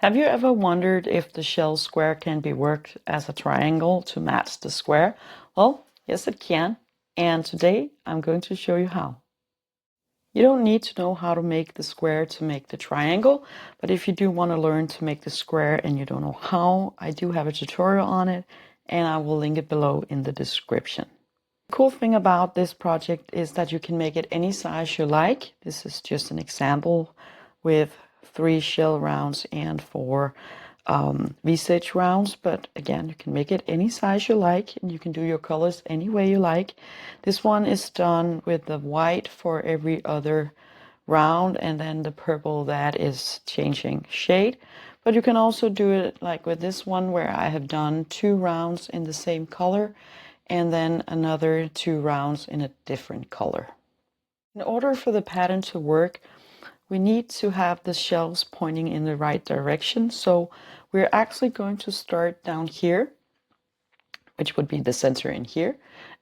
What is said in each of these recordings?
Have you ever wondered if the shell square can be worked as a triangle to match the square? Well, yes it can, and today I'm going to show you how. You don't need to know how to make the square to make the triangle, but if you do want to learn to make the square and you don't know how, I do have a tutorial on it, and I will link it below in the description. The cool thing about this project is that you can make it any size you like. This is just an example with 3 shell rounds and 4 V-stitch rounds, but again, you can make it any size you like, and you can do your colors any way you like. This one is done with the white for every other round, and then the purple that is changing shade. But you can also do it like with this one, where I have done 2 rounds in the same color and then another 2 rounds in a different color. In order for the pattern to work, we need to have the shells pointing in the right direction. So we're actually going to start down here, which would be the center in here,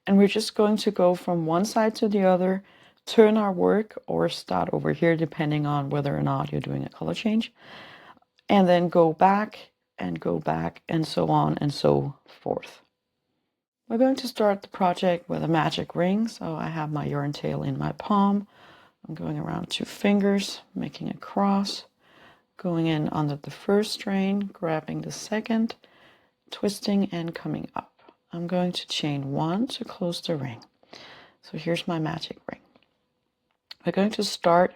and we're just going to go from one side to the other, turn our work, or start over here depending on whether or not you're doing a color change, and then go back and so on and so forth. We're going to start the project with a magic ring. So I have my yarn tail in my palm. I'm going around 2 fingers, making a cross, going in under the first strain, grabbing the second, twisting and coming up. I'm going to chain 1 to close the ring. So here's my magic ring. We're going to start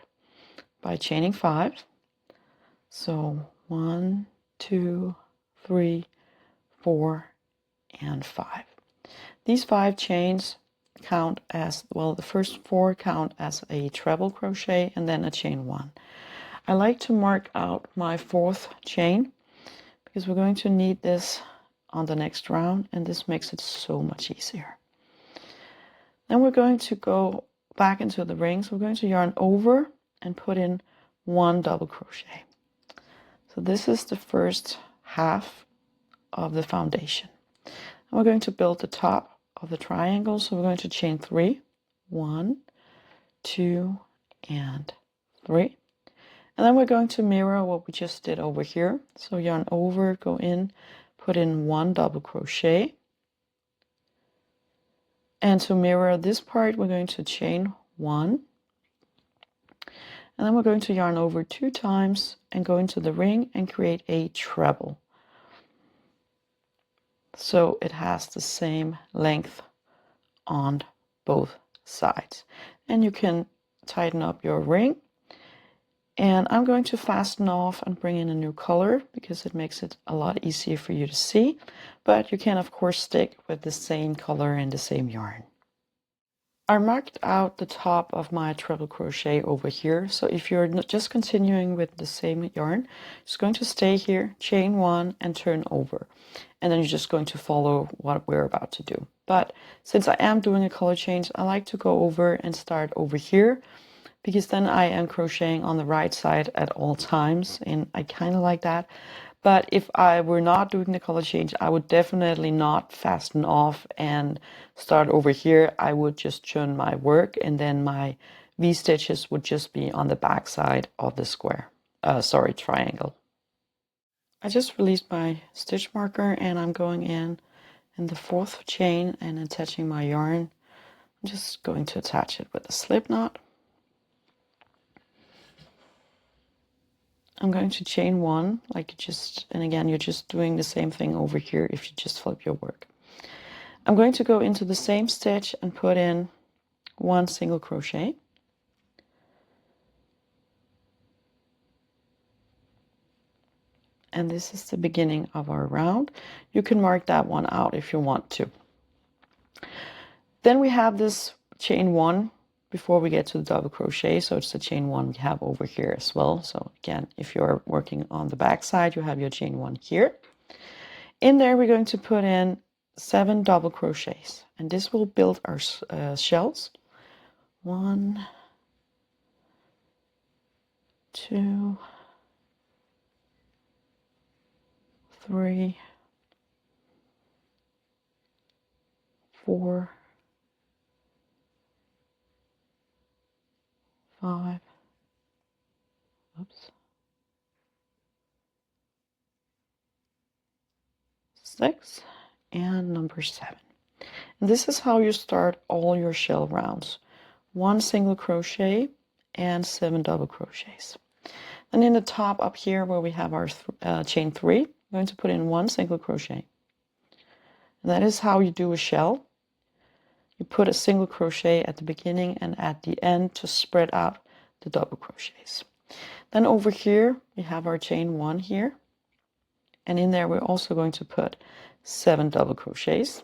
by chaining 5. So 1, 2, 3, 4, and 5. These 5 chains count as, well, the first 4 count as a treble crochet and then a chain 1. I like to mark out my 4th chain because we're going to need this on the next round, and this makes it so much easier. Then we're going to go back into the ring. So we're going to yarn over and put in 1 double crochet. So this is the first half of the foundation. And we're going to build the top of the triangle. So we're going to chain 3, 1, 2, and 3. And then we're going to mirror what we just did over here. So yarn over, go in, put in 1 double crochet. And to mirror this part, we're going to chain 1. And then we're going to yarn over 2 times and go into the ring and create a treble. So it has the same length on both sides. And you can tighten up your ring. And I'm going to fasten off and bring in a new color because it makes it a lot easier for you to see. But you can, of course, stick with the same color and the same yarn. I marked out the top of my treble crochet over here. So if you're just continuing with the same yarn, just going to stay here, chain 1 and turn over. And then you're just going to follow what we're about to do. But since I am doing a color change, I like to go over and start over here, because then I am crocheting on the right side at all times, and I kind of like that. But if I were not doing the color change, I would definitely not fasten off and start over here. I would just turn my work, and then my V-stitches would just be on the back side of the square, triangle. I just released my stitch marker, and I'm going in the 4th chain and attaching my yarn. I'm just going to attach it with a slip knot. I'm going to chain 1, and again, you're just doing the same thing over here if you just flip your work. I'm going to go into the same stitch and put in 1 single crochet. And this is the beginning of our round. You can mark that one out if you want to. Then we have this chain 1 before we get to the double crochet, so it's the chain 1 we have over here as well. So again, if you're working on the back side, you have your chain 1 here. In there, we're going to put in 7 double crochets, and this will build our shells. 1, 2, 3, 4, 5, oops, 6, and number 7. And this is how you start all your shell rounds. 1 single crochet and 7 double crochets. And in the top up here where we have our chain 3, I'm going to put in 1 single crochet. And that is how you do a shell. You put a single crochet at the beginning and at the end to spread out the double crochets. Then over here we have our chain 1 here, and in there we're also going to put 7 double crochets.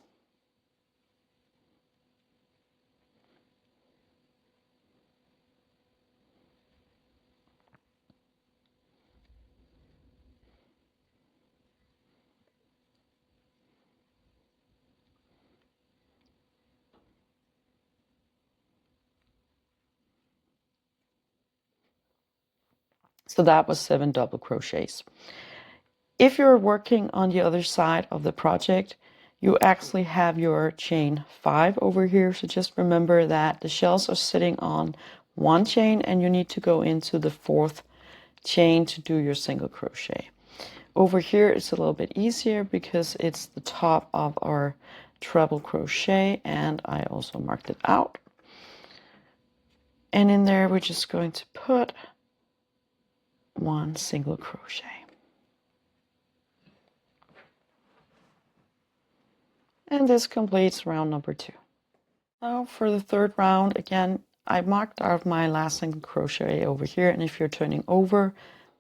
So that was 7 double crochets. If you're working on the other side of the project, you actually have your chain 5 over here. So just remember that the shells are sitting on 1 chain and you need to go into the 4th chain to do your single crochet. Over here it's a little bit easier because it's the top of our treble crochet, and I also marked it out. And in there we're just going to put 1 single crochet. And this completes round number 2. Now for the 3rd round, again, I marked out my last single crochet over here, and if you're turning over,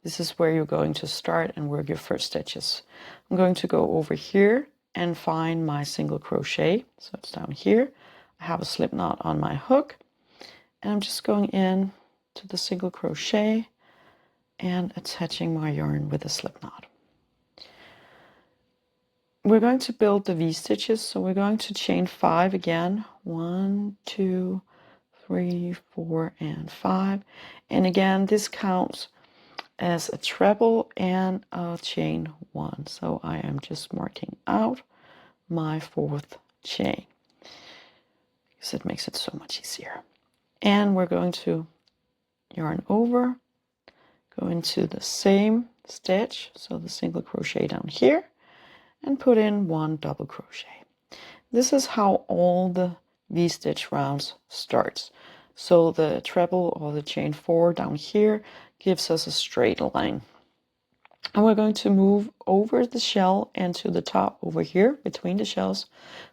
this is where you're going to start and work your first stitches. I'm going to go over here and find my single crochet, so it's down here. I have a slip knot on my hook, and I'm just going in to the single crochet and attaching my yarn with a slip knot. We're going to build the V-stitches, so we're going to chain 5 again. 1, 2, 3, 4, and 5. And again, this counts as a treble and a chain 1. So I am just marking out my 4th chain because it makes it so much easier. And we're going to yarn over, go into the same stitch, so the single crochet down here, and put in 1 double crochet. This is how all the V-stitch rounds starts. So the treble or the chain 4 down here gives us a straight line. And we're going to move over the shell and to the top over here between the shells,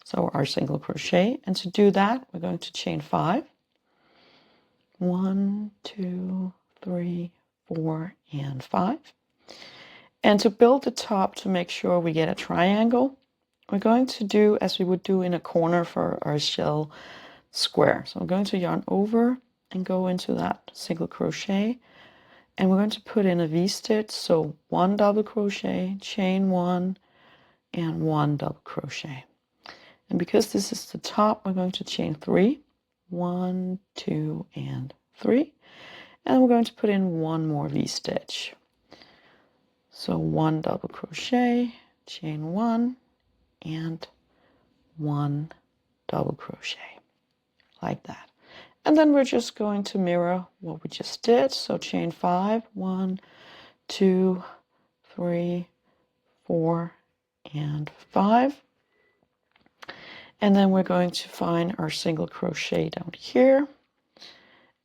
so our single crochet. And to do that, we're going to chain 5. 1, 2, 3, 4, and 5. And to build the top to make sure we get a triangle, we're going to do as we would do in a corner for our shell square. So I'm going to yarn over and go into that single crochet, and we're going to put in a V-stitch, so 1 double crochet, chain 1, and 1 double crochet. And because this is the top, we're going to chain 3, 1, 2, and 3, and we're going to put in 1 more V-stitch. So 1 double crochet, chain 1, and 1 double crochet, like that. And then we're just going to mirror what we just did. So chain 5, 1, 2, 3, 4, and 5. And then we're going to find our single crochet down here.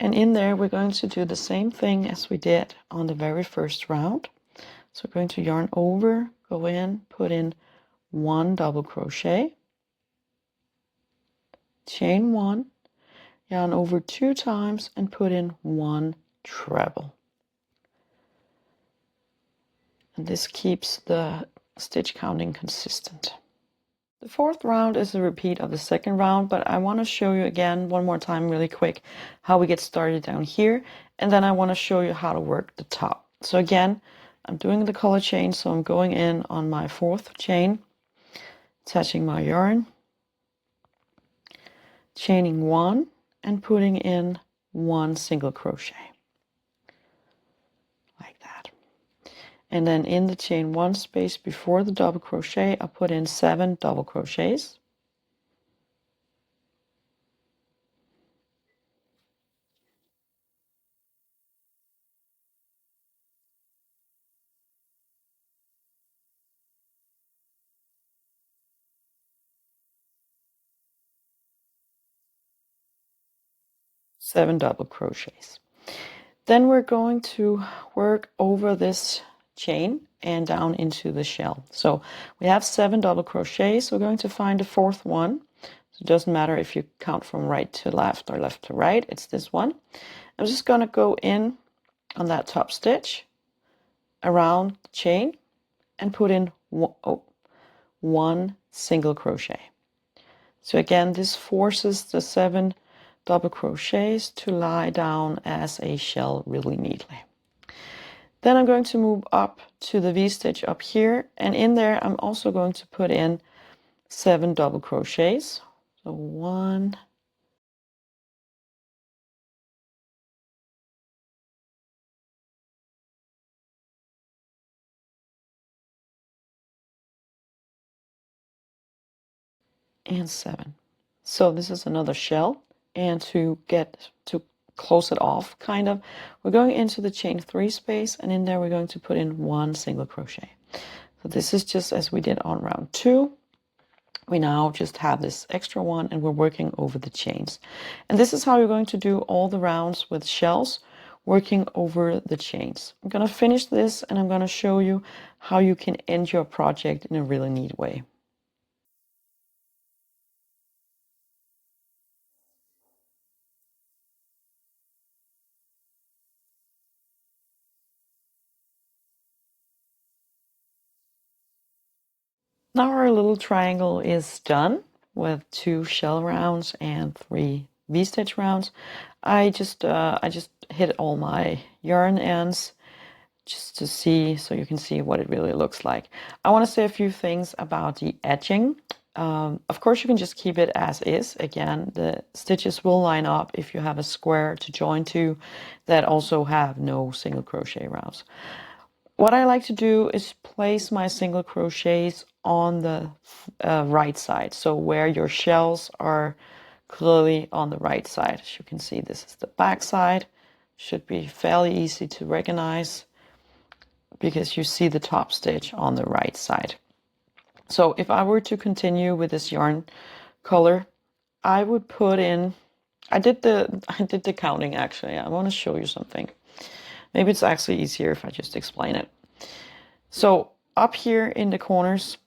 And in there, we're going to do the same thing as we did on the very first round. So we're going to yarn over, go in, put in 1 double crochet, chain 1, yarn over 2 times, and put in 1 treble. And this keeps the stitch counting consistent. The 4th round is a repeat of the 2nd round, but I want to show you again one more time really quick how we get started down here, and then I want to show you how to work the top. So again, I'm doing the color change, so I'm going in on my 4th chain, attaching my yarn, chaining 1, and putting in 1 single crochet, like that. And then in the chain 1 space before the double crochet, I put in 7 double crochets. 7 double crochets. Then we're going to work over this chain and down into the shell. So we have 7 double crochets. We're going to find the 4th one. So it doesn't matter if you count from right to left or left to right, it's this one. I'm just going to go in on that top stitch around the chain and put in one single crochet. So again, this forces the 7 double crochets to lie down as a shell really neatly. Then I'm going to move up to the V-stitch up here, and in there I'm also going to put in 7 double crochets. So 1, and 7. So this is another shell, and to close it off, kind of, we're going into the chain 3 space, and in there we're going to put in 1 single crochet. So this is just as we did on round 2. We now just have this extra one, and we're working over the chains. And this is how you're going to do all the rounds with shells, working over the chains. I'm going to finish this, and I'm going to show you how you can end your project in a really neat way. Now our little triangle is done with 2 shell rounds and 3 V-stitch rounds. I just hit all my yarn ends just to see, so you can see what it really looks like. I want to say a few things about the edging. Of course, you can just keep it as is. Again, the stitches will line up if you have a square to join to that also have no single crochet rounds. What I like to do is place my single crochets on the right side, so where your shells are clearly on the right side. As you can see, this is the back side. Should be fairly easy to recognize because you see the top stitch on the right side. So if I were to continue with this yarn color, I would put in, I did the counting actually. I want to show you something. Maybe it's actually easier if I just explain it. So up here in the corners,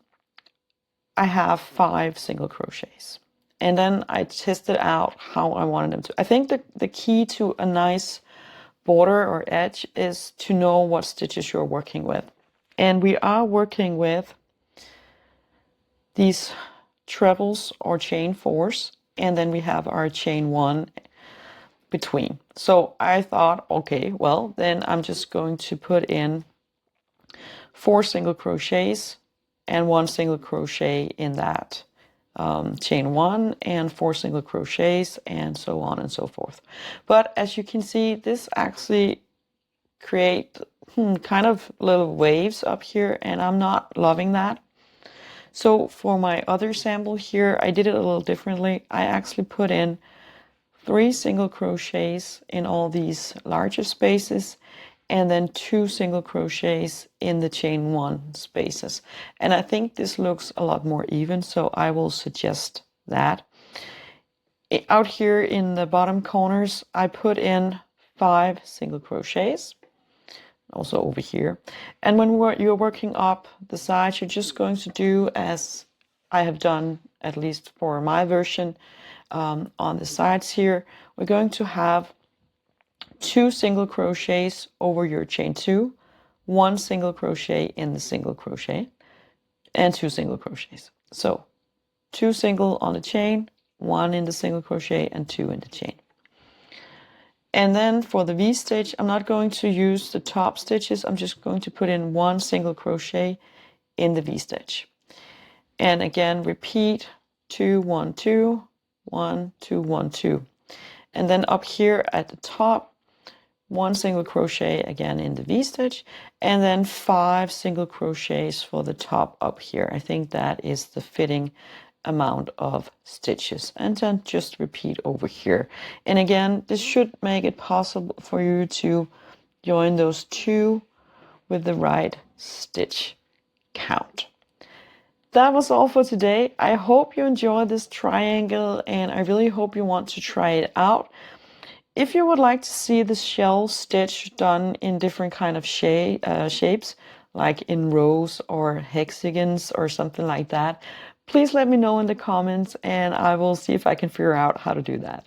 I have 5 single crochets. And then I tested out how I wanted them to. I think the key to a nice border or edge is to know what stitches you're working with. And we are working with these trebles or chain 4s, and then we have our chain 1 between. So I thought, okay, well, then I'm just going to put in 4 single crochets and 1 single crochet in that chain 1 and 4 single crochets and so on and so forth. But as you can see, this actually create kind of little waves up here, and I'm not loving that. So for my other sample here, I did it a little differently. I actually put in 3 single crochets in all these larger spaces, and then 2 single crochets in the chain 1 spaces. And I think this looks a lot more even, so I will suggest that. Out here in the bottom corners, I put in 5 single crochets, also over here. And when you're working up the sides, you're just going to do as I have done, at least for my version, on the sides here. We're going to have 2 single crochets over your chain 2, 1 single crochet in the single crochet, and 2 single crochets. So 2 single on the chain, 1 in the single crochet, and 2 in the chain. And then for the V-stitch, I'm not going to use the top stitches. I'm just going to put in 1 single crochet in the V-stitch. And again, repeat 2, 1, 2, 1, 2, 1, 2. And then up here at the top, 1 single crochet again in the V-stitch, and then 5 single crochets for the top up here. I think that is the fitting amount of stitches, and then just repeat over here. And again, this should make it possible for you to join those 2 with the right stitch count. That was all for today. I hope you enjoyed this triangle, and I really hope you want to try it out. If you would like to see the shell stitch done in different kind of shapes, like in rows or hexagons or something like that, please let me know in the comments and I will see if I can figure out how to do that.